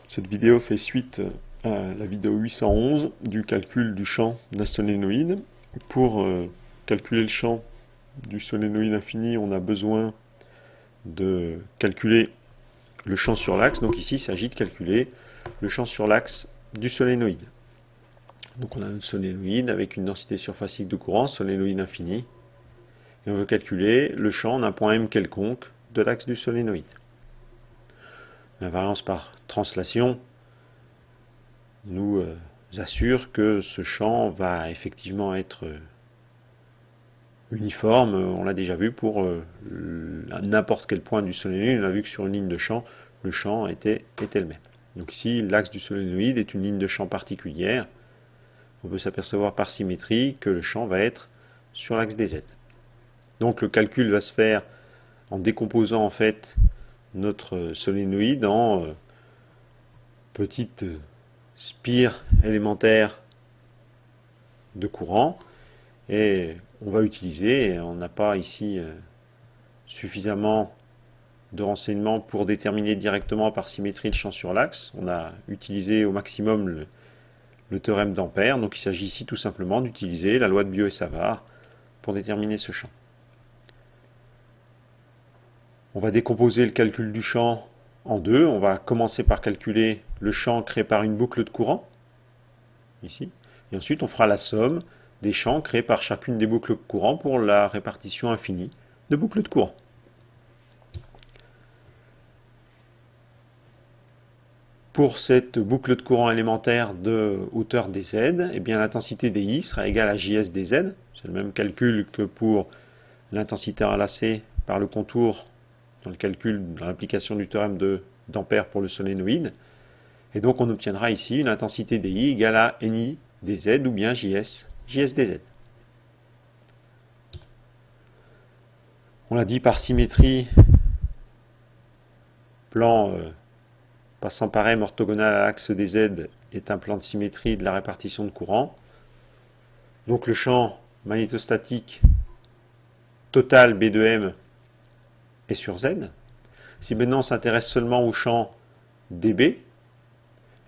Cette vidéo fait suite à la vidéo 811 du calcul du champ d'un solénoïde. Pour calculer le champ du solénoïde infini, on a besoin de calculer le champ sur l'axe. Donc ici, il s'agit de calculer le champ sur l'axe du solénoïde. Donc on a un solénoïde avec une densité surfacique de courant, solénoïde infini, et on veut calculer le champ d'un point M quelconque de l'axe du solénoïde. L'invariance par translation nous assure que ce champ va effectivement être uniforme. On l'a déjà vu pour n'importe quel point du solénoïde. On a vu que sur une ligne de champ, le champ était le même. Donc ici, l'axe du solénoïde est une ligne de champ particulière. On peut s'apercevoir par symétrie que le champ va être sur l'axe des Z. Donc le calcul va se faire en décomposant en fait notre solénoïde en petites spires élémentaires de courant, et on va utiliser, on n'a pas ici suffisamment de renseignements pour déterminer directement par symétrie le champ sur l'axe. On a utilisé au maximum le théorème d'Ampère, donc il s'agit ici tout simplement d'utiliser la loi de Biot et Savart pour déterminer ce champ. On va décomposer le calcul du champ en deux. On va commencer par calculer le champ créé par une boucle de courant, ici, et ensuite on fera la somme des champs créés par chacune des boucles de courant pour la répartition infinie de boucles de courant. Pour cette boucle de courant élémentaire de hauteur dz, eh bien l'intensité dI sera égale à JS dz. C'est le même calcul que pour l'intensité enlacée par le contour dans le calcul, dans l'application du théorème d'Ampère pour le solénoïde. Et donc on obtiendra ici une intensité dI égale à NI dz ou bien JS dz. On l'a dit par symétrie, plan passant par M orthogonal à l'axe des Z est un plan de symétrie de la répartition de courant. Donc le champ magnétostatique total B de M est sur Z. Si maintenant on s'intéresse seulement au champ dB,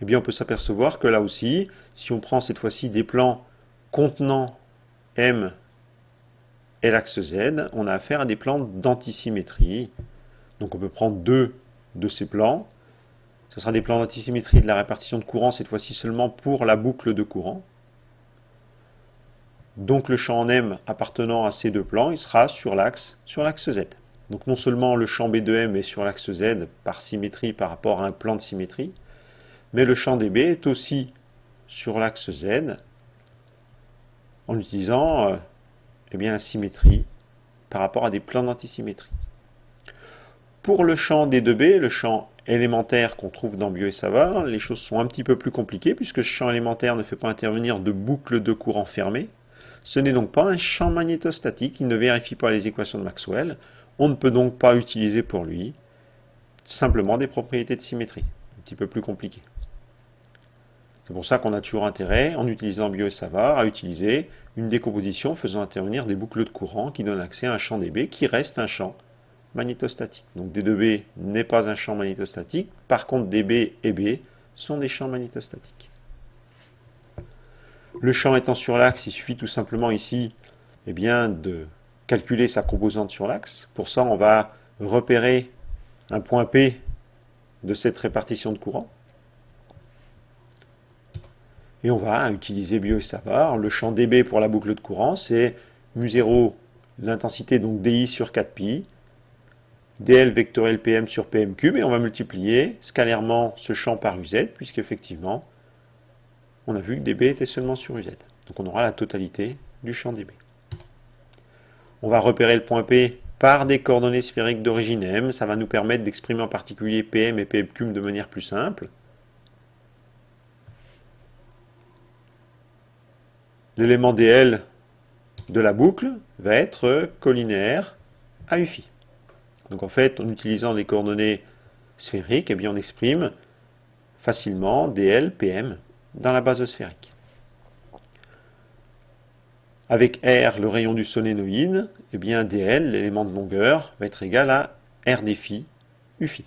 eh bien on peut s'apercevoir que là aussi, si on prend cette fois-ci des plans contenant M et l'axe Z, on a affaire à des plans d'antisymétrie. Donc on peut prendre deux de ces plans. Ce sera des plans d'antisymétrie de la répartition de courant, cette fois-ci seulement pour la boucle de courant. Donc le champ en M appartenant à ces deux plans, il sera sur l'axe Z. Donc non seulement le champ B de M est sur l'axe Z par symétrie par rapport à un plan de symétrie, mais le champ dB est aussi sur l'axe Z en utilisant la symétrie par rapport à des plans d'antisymétrie. Pour le champ D2B, le champ élémentaire qu'on trouve dans Biot et Savart, les choses sont un petit peu plus compliquées puisque ce champ élémentaire ne fait pas intervenir de boucle de courant fermée. Ce n'est donc pas un champ magnétostatique, il ne vérifie pas les équations de Maxwell. On ne peut donc pas utiliser pour lui simplement des propriétés de symétrie, un petit peu plus compliquées. C'est pour ça qu'on a toujours intérêt, en utilisant Biot et Savart, à utiliser une décomposition faisant intervenir des boucles de courant qui donnent accès à un champ dB qui reste un champ magnétostatique. Donc D2B n'est pas un champ magnétostatique, par contre dB et B sont des champs magnétostatiques. Le champ étant sur l'axe, il suffit tout simplement ici de calculer sa composante sur l'axe. Pour ça, on va repérer un point P de cette répartition de courant. Et on va utiliser Biot et Savart. Le champ dB pour la boucle de courant, c'est mu0, l'intensité, donc dI sur 4pi, dl vectoriel pm sur pm cube, et on va multiplier scalairement ce champ par uz, puisqu'effectivement, on a vu que dB était seulement sur uz. Donc on aura la totalité du champ dB. On va repérer le point P par des coordonnées sphériques d'origine M. Ça va nous permettre d'exprimer en particulier pm et pm cube de manière plus simple. L'élément dl de la boucle va être collinéaire à UFI. Donc en fait, en utilisant les coordonnées sphériques, on exprime facilement dl pm dans la base sphérique. Avec R, le rayon du solénoïde, dl, l'élément de longueur, va être égal à R déφ UFI.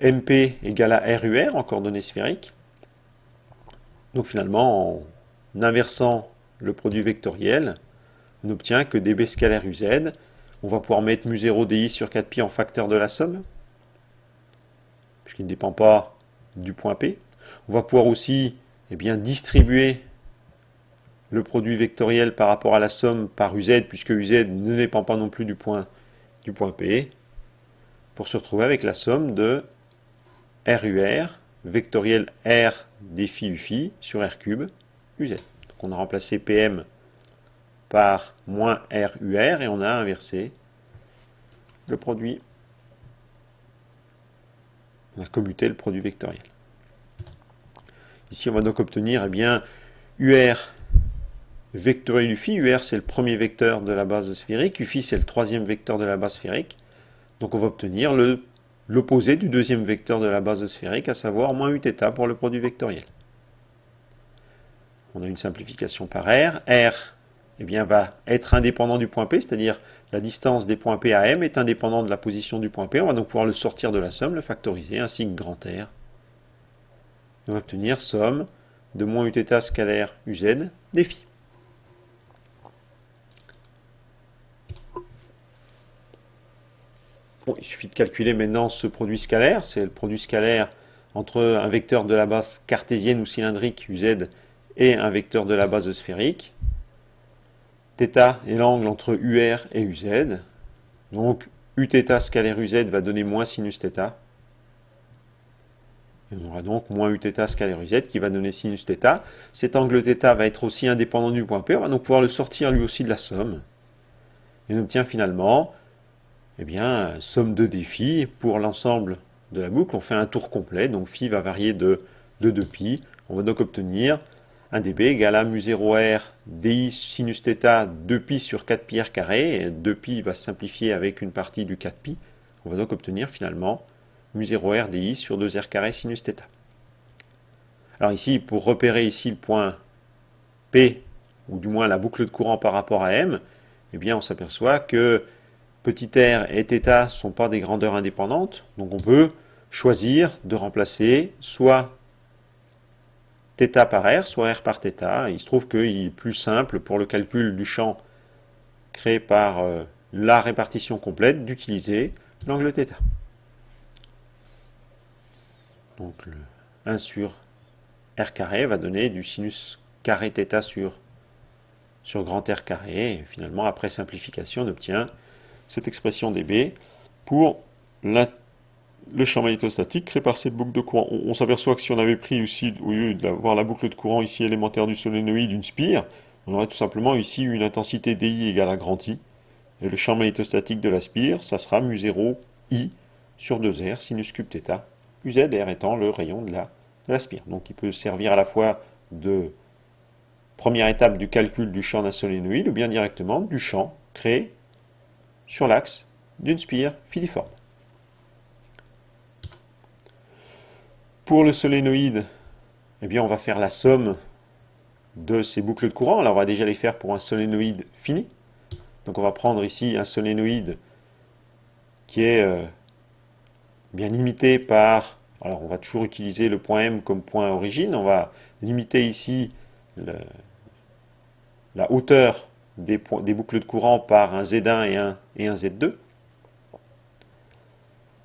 MP égale à RUR en coordonnées sphériques. Donc finalement, en inversant le produit vectoriel, on obtient que dB scalaire UZ, on va pouvoir mettre mu0 DI sur 4pi en facteur de la somme, puisqu'il ne dépend pas du point P. On va pouvoir aussi distribuer le produit vectoriel par rapport à la somme par UZ, puisque UZ ne dépend pas non plus du point P, pour se retrouver avec la somme de RUR, vectoriel R défi UFI sur R cube UZ. Donc on a remplacé PM par moins RUR et on a inversé le produit. On a commuté le produit vectoriel. Ici on va donc obtenir UR vectoriel UFI. UR c'est le premier vecteur de la base sphérique, UFI c'est le troisième vecteur de la base sphérique. Donc on va obtenir l'opposé du deuxième vecteur de la base sphérique, à savoir moins Uθ pour le produit vectoriel. On a une simplification par R. R va être indépendant du point P, c'est-à-dire la distance des points P à M est indépendante de la position du point P. On va donc pouvoir le sortir de la somme, le factoriser, ainsi que grand R. On va obtenir somme de moins Uθ scalaire UZ défi. Bon, il suffit de calculer maintenant ce produit scalaire. C'est le produit scalaire entre un vecteur de la base cartésienne ou cylindrique UZ et un vecteur de la base sphérique. Θ est l'angle entre UR et UZ. Donc Uθ scalaire UZ va donner moins sinus θ. Et on aura donc moins Uθ scalaire UZ qui va donner sinus θ. Cet angle θ va être aussi indépendant du point P. On va donc pouvoir le sortir lui aussi de la somme. Et on obtient finalement somme de défis pour l'ensemble de la boucle. On fait un tour complet. Donc phi va varier de 2π. On va donc obtenir un dB égale à mu0r di sinus θ 2π sur 4πr carré. Et 2π va se simplifier avec une partie du 4π. On va donc obtenir finalement mu0r di sur 2r carré sinus θ. Alors ici, pour repérer ici le point P, ou du moins la boucle de courant par rapport à M, on s'aperçoit que petit r et θ ne sont pas des grandeurs indépendantes. Donc on peut choisir de remplacer soit θ par r, soit r par θ. Il se trouve qu'il est plus simple pour le calcul du champ créé par la répartition complète d'utiliser l'angle θ. Donc le 1 sur r carré va donner du sinus carré θ sur grand R carré. Et finalement, après simplification, on obtient cette expression dB pour le champ magnétostatique créé par cette boucle de courant. On s'aperçoit que si on avait pris ici, au lieu d'avoir la boucle de courant ici élémentaire du solénoïde, une spire, on aurait tout simplement ici une intensité DI égale à grand I. Et le champ magnétostatique de la spire, ça sera mu0 I sur 2R sinus cube θ, UZ, R étant le rayon de la spire. Donc il peut servir à la fois de première étape du calcul du champ d'un solénoïde ou bien directement du champ créé sur l'axe d'une spire filiforme. Pour le solénoïde, on va faire la somme de ces boucles de courant. Alors on va déjà les faire pour un solénoïde fini. Donc on va prendre ici un solénoïde qui est bien limité par... Alors on va toujours utiliser le point M comme point origine. On va limiter ici la hauteur des boucles de courant par un Z1 et un Z2.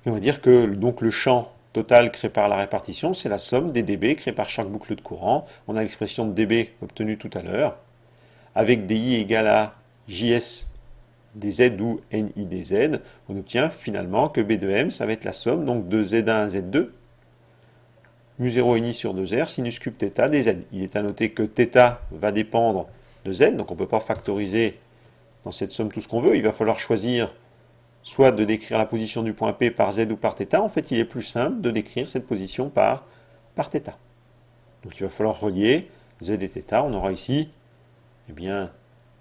Et on va dire que donc le champ total créé par la répartition, c'est la somme des dB créés par chaque boucle de courant. On a l'expression de dB obtenue tout à l'heure, avec DI égale à JS dz ou NI dz. On obtient finalement que B de M, ça va être la somme donc de Z1 à Z2, mu0 NI sur 2R, sinus cube θ dz. Il est à noter que θ va dépendre de Z, donc on ne peut pas factoriser dans cette somme tout ce qu'on veut. Il va falloir choisir soit de décrire la position du point P par Z ou par θ. En fait, il est plus simple de décrire cette position par θ. Donc il va falloir relier Z et θ. On aura ici,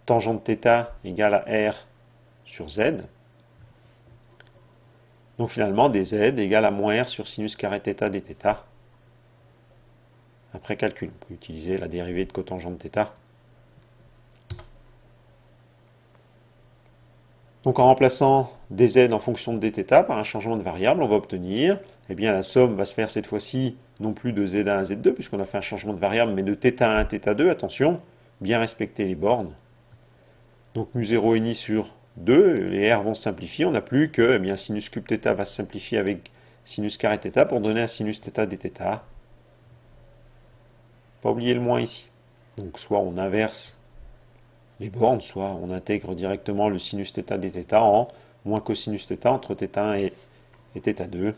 tangente θ égale à R sur Z. Donc finalement, dz égale à moins R sur sinus carré θ dθ. Après calcul, on peut utiliser la dérivée de cotangente θ. Donc en remplaçant dz en fonction de dθ par un changement de variable, on va obtenir eh bien la somme va se faire cette fois-ci non plus de Z1 à Z2, puisqu'on a fait un changement de variable, mais de θ1 à θ2, attention, bien respecter les bornes. Donc mu0 ini sur 2, les R vont se simplifier, on n'a plus que, eh bien, sinus cube θ va se simplifier avec sinus carré θ pour donner un sinus θ dθ. Pas oublier le moins ici. Donc soit on inverse les bornes, soit on intègre directement le sinus θ dθ en moins cosinus θ entre θ1 et θ2.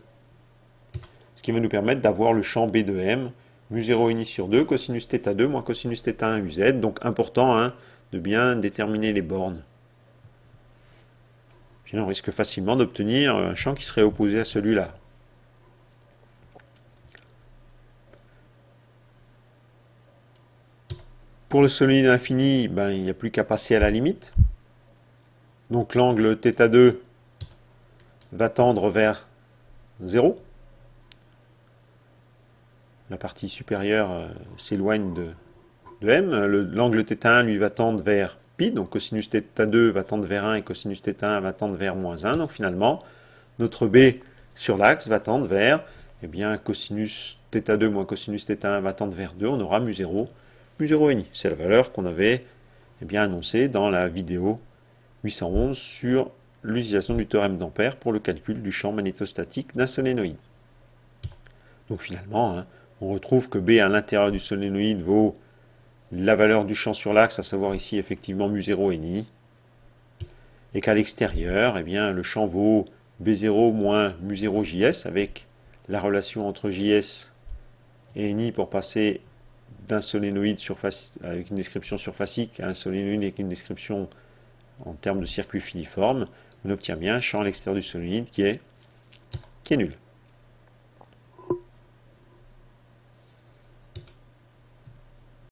Ce qui va nous permettre d'avoir le champ B de M, mu0 ini sur 2, cosinus θ2 moins cosinus θ1 uz. Donc important hein, de bien déterminer les bornes. Puis on risque facilement d'obtenir un champ qui serait opposé à celui-là. Pour le solide infini, ben, il n'y a plus qu'à passer à la limite. Donc l'angle θ2 va tendre vers 0. La partie supérieure s'éloigne de M. L'angle θ1 lui va tendre vers pi, donc cosinus θ2 va tendre vers 1 et cosinus θ1 va tendre vers moins 1. Donc finalement, notre B sur l'axe va tendre vers, eh bien, cosinus θ2 moins cosinus θ1 va tendre vers 2. On aura mu0 ini. C'est la valeur qu'on avait eh bien, annoncée dans la vidéo 811 sur l'utilisation du théorème d'Ampère pour le calcul du champ magnétostatique d'un solénoïde. Donc finalement, hein, on retrouve que B à l'intérieur du solénoïde vaut la valeur du champ sur l'axe, à savoir ici effectivement mu0 ini, et qu'à l'extérieur, eh bien, le champ vaut B0 moins mu0 JS, avec la relation entre JS et ini pour passer d'un solénoïde avec une description surfacique à un solénoïde avec une description en termes de circuit filiforme. On obtient bien un champ à l'extérieur du solénoïde qui est nul.